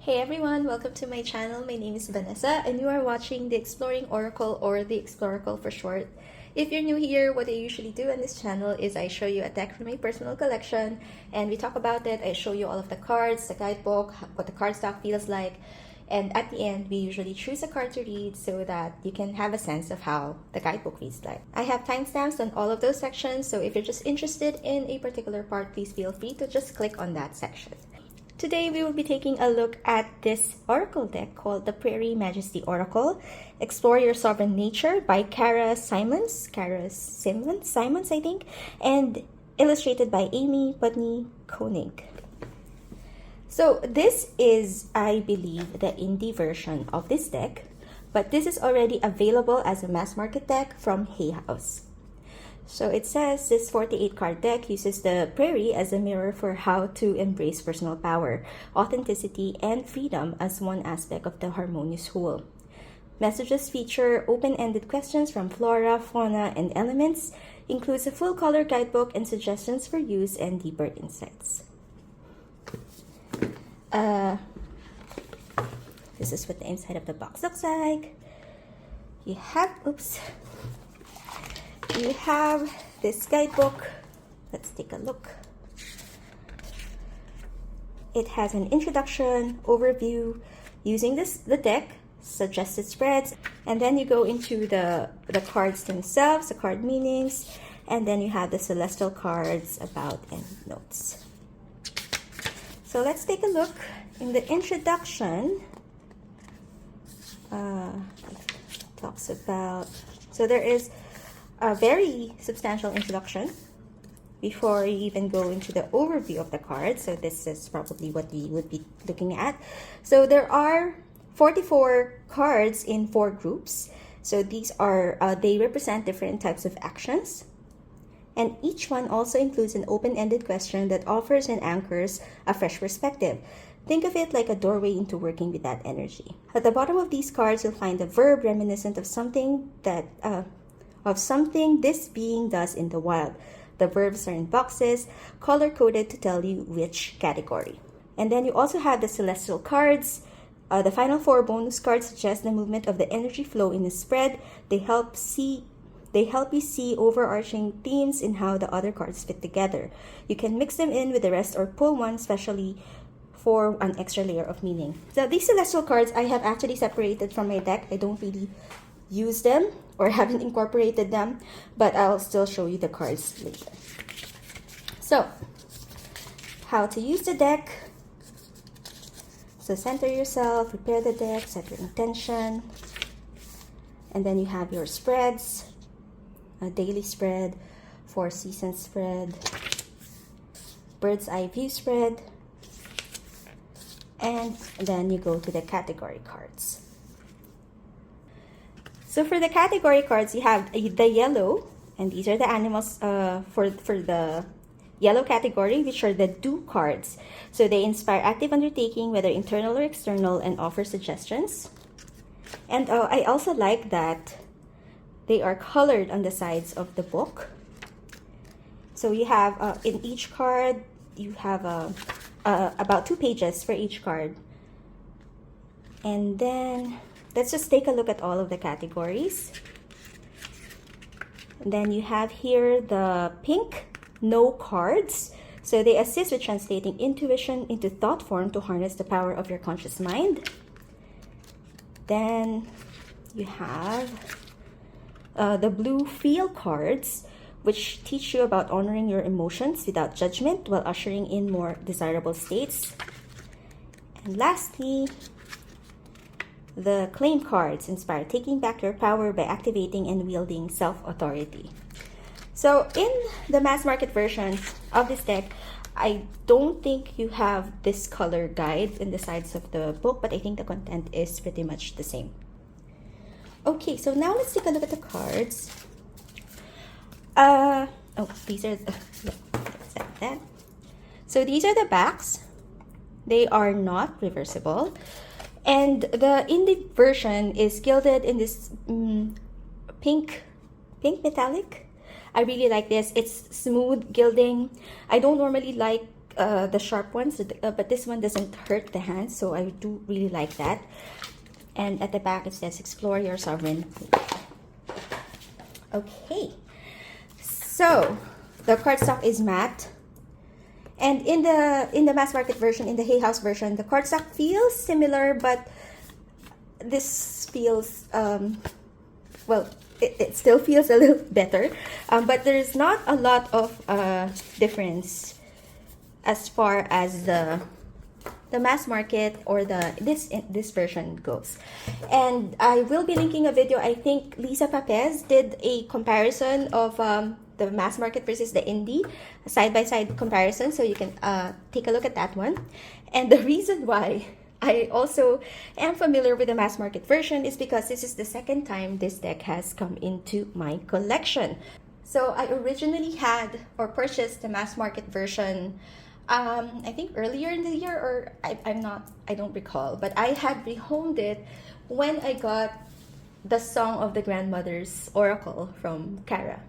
Hey everyone, welcome to my channel. My name is Vanessa and you are watching the Exploring Oracle, or the Exploracle for short. If you're new here, what I usually do on this channel is I show you a deck from my personal collection and we talk about it. I show you all of the cards, the guidebook, what the card stock feels like, and at the end we usually choose a card to read so that you can have a sense of how the guidebook reads like. I have timestamps on all of those sections, so if you're just interested in a particular part, please feel free to just click on that section. Today we will be taking a look at this oracle deck called the Prairie Majesty Oracle, Explore Your Sovereign Nature by Kara Simons, I think, and illustrated by Amy Putney Koenig. So this is, I believe, the indie version of this deck, but this is already available as a mass market deck from Hay House. So it says this 48 card deck uses the prairie as a mirror for how to embrace personal power, authenticity, and freedom as one aspect of the harmonious whole. Messages feature open-ended questions from flora, fauna, and elements, includes a full-color guidebook and suggestions for use and deeper insights. This is what the inside of the box looks like. You have this guidebook. Let's take a look. It has an introduction, overview, using the deck, suggested spreads, and then you go into the cards themselves, the card meanings, and then you have the celestial cards, about, and notes. So let's take a look. In the introduction, it talks about, so there is a very substantial introduction before you even go into the overview of the cards. So this is probably what we would be looking at. So there are 44 cards in 4 groups. So these are, they represent different types of actions. And each one also includes an open-ended question that offers and anchors a fresh perspective. Think of it like a doorway into working with that energy. At the bottom of these cards, you'll find a verb reminiscent of something this being does in the wild. The verbs are in boxes, color-coded to tell you which category. And then you also have the celestial cards. The final 4 bonus cards suggest the movement of the energy flow in a spread. They help you see overarching themes in how the other cards fit together. You can mix them in with the rest or pull one specially for an extra layer of meaning. So these celestial cards I have actually separated from my deck. I don't really use them or haven't incorporated them, but I'll still show you the cards later. So, how to use the deck. So center yourself, prepare the deck, set your intention, and then you have your spreads, a daily spread, 4-season spread, bird's eye view spread, and then you go to the category cards. So for the category cards, you have the yellow, and these are the animals for the yellow category, which are the do cards. So they inspire active undertaking, whether internal or external, and offer suggestions. And I also like that they are colored on the sides of the book. So you have, in each card, you have about 2 pages for each card. And then let's just take a look at all of the categories. And then you have here the pink no cards. So they assist with translating intuition into thought form to harness the power of your conscious mind. Then you have the blue feel cards, which teach you about honoring your emotions without judgment while ushering in more desirable states. And lastly, the claim cards inspire taking back your power by activating and wielding self-authority. So in the mass market version of this deck, I don't think you have this color guide in the sides of the book, but I think the content is pretty much the same. Okay, so now let's take a look at the cards. These are that. So these are the backs. They are not reversible. And the indie version is gilded in this pink metallic. I really like this. It's smooth gilding. I don't normally like the sharp ones, but this one doesn't hurt the hands, so I do really like that. And at the back it says explore your sovereign. Okay, so the cardstock is matte, and in the mass market version, in the Hay House version, the cardstock feels similar, but this feels well, it still feels a little better, but there's not a lot of difference as far as the mass market or this version goes. And I will be linking a video. I think Lisa Papez did a comparison of the mass market versus the indie, side-by-side comparison, so you can take a look at that one. And the reason why I also am familiar with the mass market version is because this is the second time this deck has come into my collection. So I originally had or purchased the mass market version I think earlier in the year, or I don't recall, but I had rehomed it when I got the Song of the Grandmother's Oracle from Kara,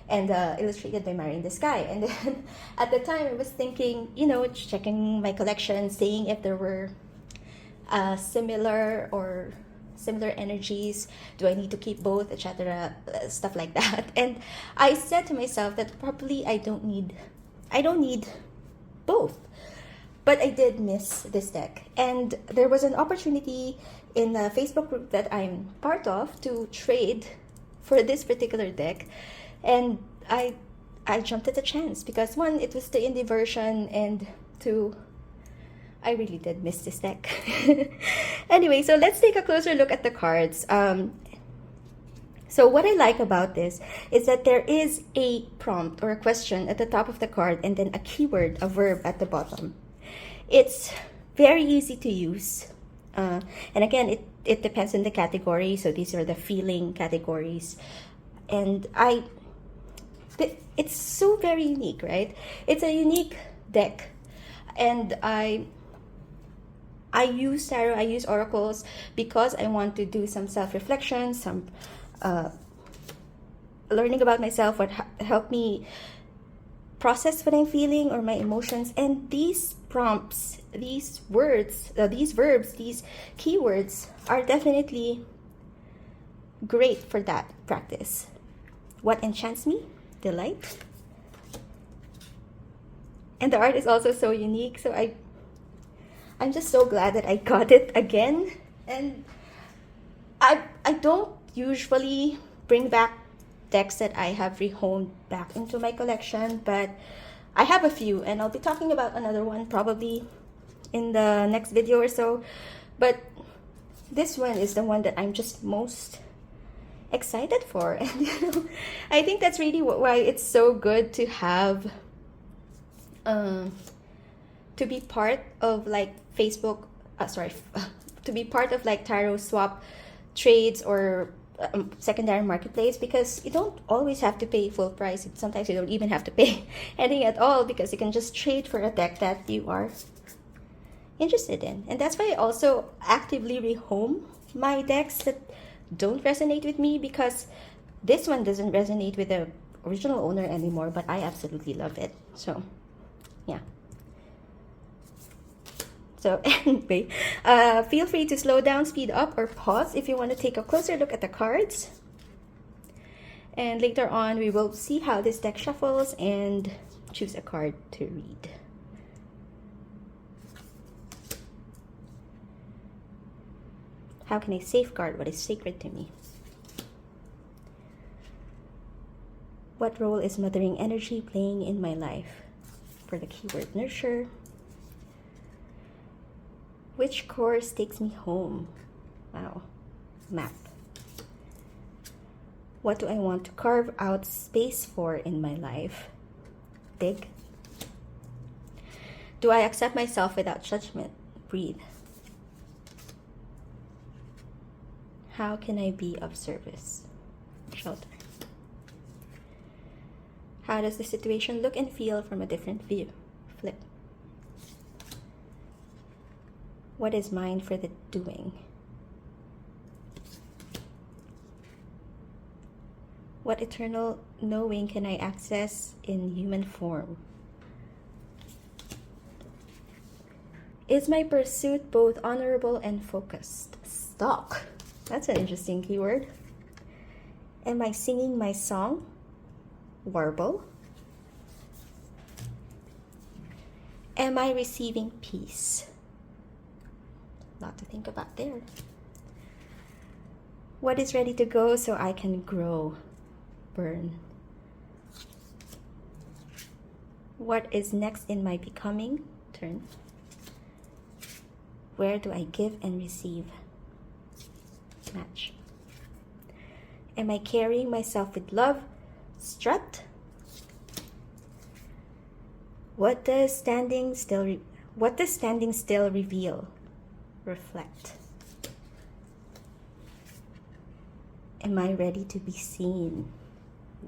and illustrated by Mary in the Sky. And then at the time I was thinking, you know, checking my collection, seeing if there were similar energies. Do I need to keep both, etc., stuff like that. And I said to myself that probably I don't need both, but I did miss this deck. And there was an opportunity in the Facebook group that I'm part of to trade for this particular deck, and I jumped at the chance because, one, it was the indie version, and two, I really did miss this deck. Anyway, so let's take a closer look at the cards. So what I like about this is that there is a prompt or a question at the top of the card, and then a keyword, a verb at the bottom. It's very easy to use. And again, it depends on the category. So these are the feeling categories. And it's so very unique, right? It's a unique deck. And I use tarot, I use oracles because I want to do some self-reflection, some learning about myself, what helped me process what I'm feeling or my emotions. And these prompts, these words, these verbs, these keywords are definitely great for that practice. What enchants me? Delight. And the art is also so unique, so I'm just so glad that I got it again. And I don't usually bring back decks that I have rehomed back into my collection, but I have a few, and I'll be talking about another one probably in the next video or so. But this one is the one that I'm just most excited for. And you know, I think that's really why it's so good to have to be part of like Facebook, to be part of like tarot swap trades or secondary marketplace, because you don't always have to pay full price. Sometimes you don't even have to pay anything at all, because you can just trade for a deck that you are interested in. And that's why I also actively rehome my decks that don't resonate with me, because this one doesn't resonate with the original owner anymore, but I absolutely love it. So yeah. So anyway, feel free to slow down, speed up, or pause if you want to take a closer look at the cards. And later on, we will see how this deck shuffles and choose a card to read. How can I safeguard what is sacred to me? What role is mothering energy playing in my life? For the keyword nurture. Which course takes me home? Wow. Map. What do I want to carve out space for in my life? Dig. Do I accept myself without judgment? Breathe. How can I be of service? Shelter. How does the situation look and feel from a different view? Flip. What is mine for the doing? What eternal knowing can I access in human form? Is my pursuit both honorable and focused? Stalk. That's an interesting keyword. Am I singing my song? Warble. Am I receiving peace? A lot to think about there. What is ready to go so I can grow? Burn. What is next in my becoming? Turn. Where do I give and receive? Match. Am I carrying myself with love? Strut. What does standing still reveal? Reflect. Am I ready to be seen?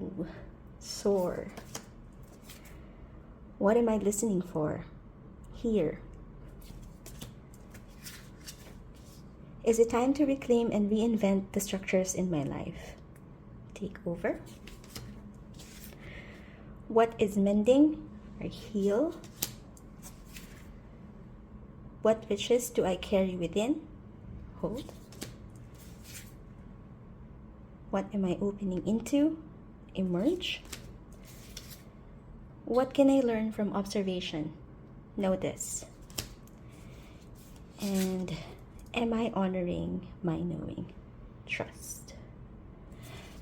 Ooh. Soar. What am I listening for? Hear. Is it time to reclaim and reinvent the structures in my life? Take over. What is mending or heal? What riches do I carry within? Hold. What am I opening into? Emerge. What can I learn from observation? Notice. And am I honoring my knowing? Trust.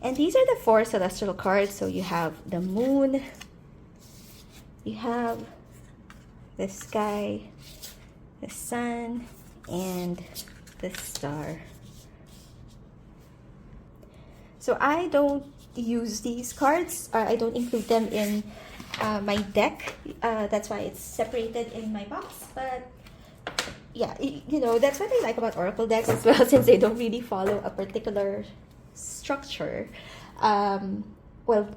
And these are the 4 celestial cards. So you have the moon, you have the sky, the sun, and the star. So I don't use these cards. I don't include them in my deck. That's why it's separated in my box. But yeah, you know, that's what I like about Oracle decks as well, since they don't really follow a particular structure. Well,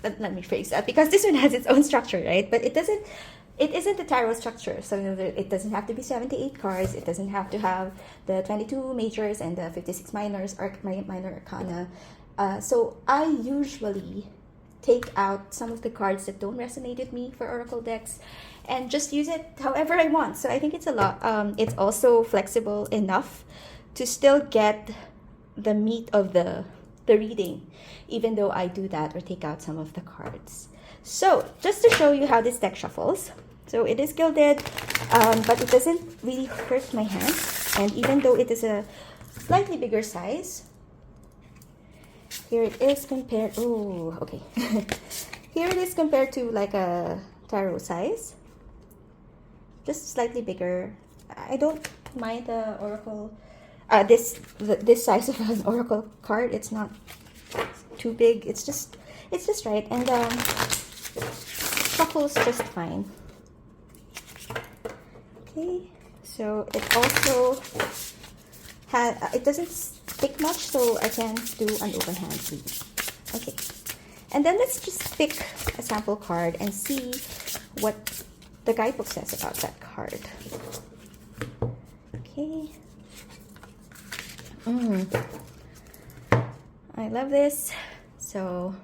let me phrase that, because this one has its own structure, right? But it isn't a tarot structure, so it doesn't have to be 78 cards. It doesn't have to have the 22 majors and the 56 minors or minor arcana. So I usually take out some of the cards that don't resonate with me for Oracle decks and just use it however I want. So I think it's a lot. It's also flexible enough to still get the meat of the reading, even though I do that or take out some of the cards. So just to show you how this deck shuffles. So it is gilded, but it doesn't really hurt my hands. And even though it is a slightly bigger size, here it is compared, oh, okay. Here it is compared to like a tarot size. Just slightly bigger. I don't mind the Oracle, this size of an Oracle card. It's not too big. It's just right. And shuffles just fine. Okay, so it also has, it doesn't stick much, so I can do an open hand read. Okay, and then let's just pick a sample card and see what the guidebook says about that card. Okay. I love this. So,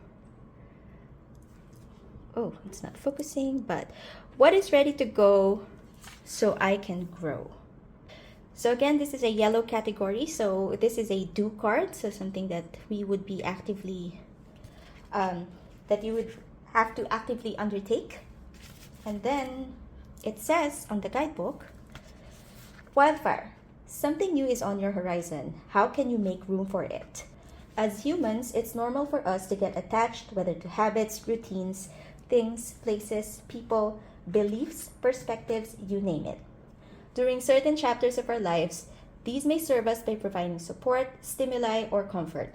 oh, it's not focusing, but what is ready to go so I can grow? So again, this is a yellow category. So this is a do card. So something that we would be actively, that you would have to actively undertake. And then it says on the guidebook, wildfire. Something new is on your horizon. How can you make room for it? As humans, it's normal for us to get attached, whether to habits, routines, things, places, people, beliefs, perspectives, you name it. During certain chapters of our lives, these may serve us by providing support, stimuli, or comfort.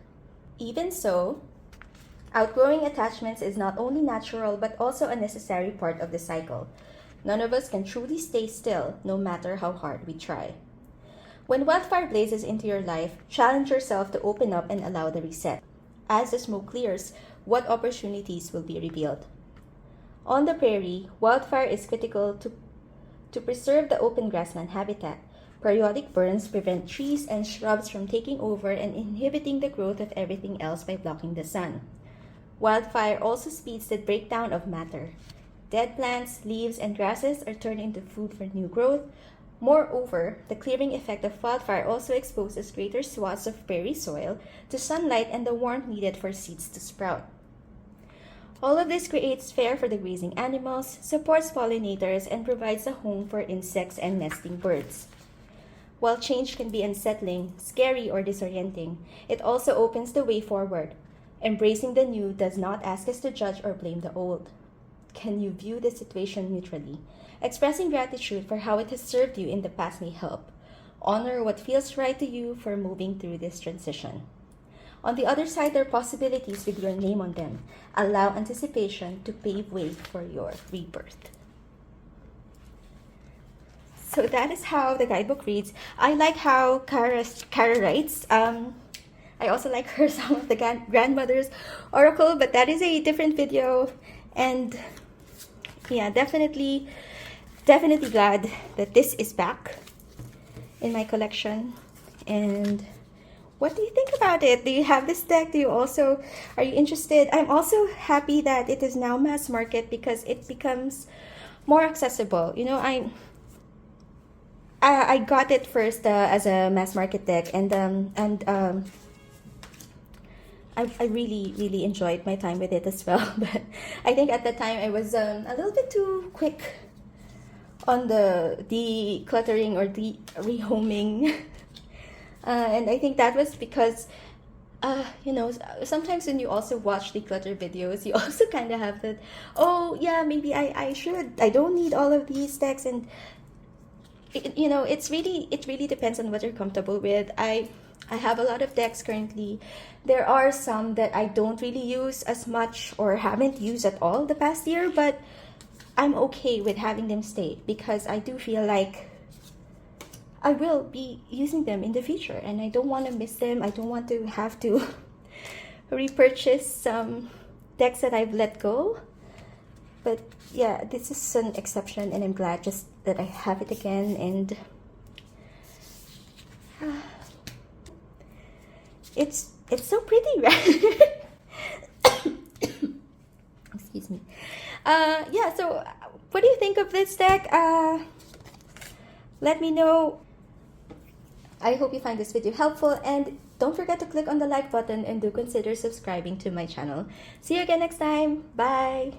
Even so, outgrowing attachments is not only natural but also a necessary part of the cycle. None of us can truly stay still, no matter how hard we try. When wildfire blazes into your life, challenge yourself to open up and allow the reset. As the smoke clears, what opportunities will be revealed? On the prairie, wildfire is critical to preserve the open grassland habitat. Periodic burns prevent trees and shrubs from taking over and inhibiting the growth of everything else by blocking the sun. Wildfire also speeds the breakdown of matter. Dead plants, leaves, and grasses are turned into food for new growth. Moreover, the clearing effect of wildfire also exposes greater swaths of prairie soil to sunlight and the warmth needed for seeds to sprout. All of this creates fare for the grazing animals, supports pollinators, and provides a home for insects and nesting birds. While change can be unsettling, scary, or disorienting, it also opens the way forward. Embracing the new does not ask us to judge or blame the old. Can you view the situation neutrally? Expressing gratitude for how it has served you in the past may help. Honor what feels right to you for moving through this transition. On the other side, there are possibilities with your name on them. Allow anticipation to pave way for your rebirth. So that is how the guidebook reads. I like how Kara writes. I also like her Some of the Grandmother's Oracle, but that is a different video. And yeah, definitely glad that this is back in my collection. And what do you think about it? Do you have this deck? Are you interested? I'm also happy that it is now mass market because it becomes more accessible. You know, I got it first as a mass market deck, and I really enjoyed my time with it as well. But I think at the time I was a little bit too quick on the decluttering or the rehoming. And I think that was because, you know, sometimes when you also watch declutter videos, you also kind of have that, oh yeah, maybe I don't need all of these decks. And you know, it really depends on what you're comfortable with. I have a lot of decks currently. There are some that I don't really use as much or haven't used at all the past year, but I'm okay with having them stay because I do feel like I will be using them in the future and I don't want to miss them. I don't want to have to repurchase some decks that I've let go. But yeah, this is an exception and I'm glad just that I have it again. And it's so pretty, right? Excuse me. Yeah, so what do you think of this deck? Let me know. I hope you find this video helpful, and don't forget to click on the like button and do consider subscribing to my channel. See you again next time. Bye!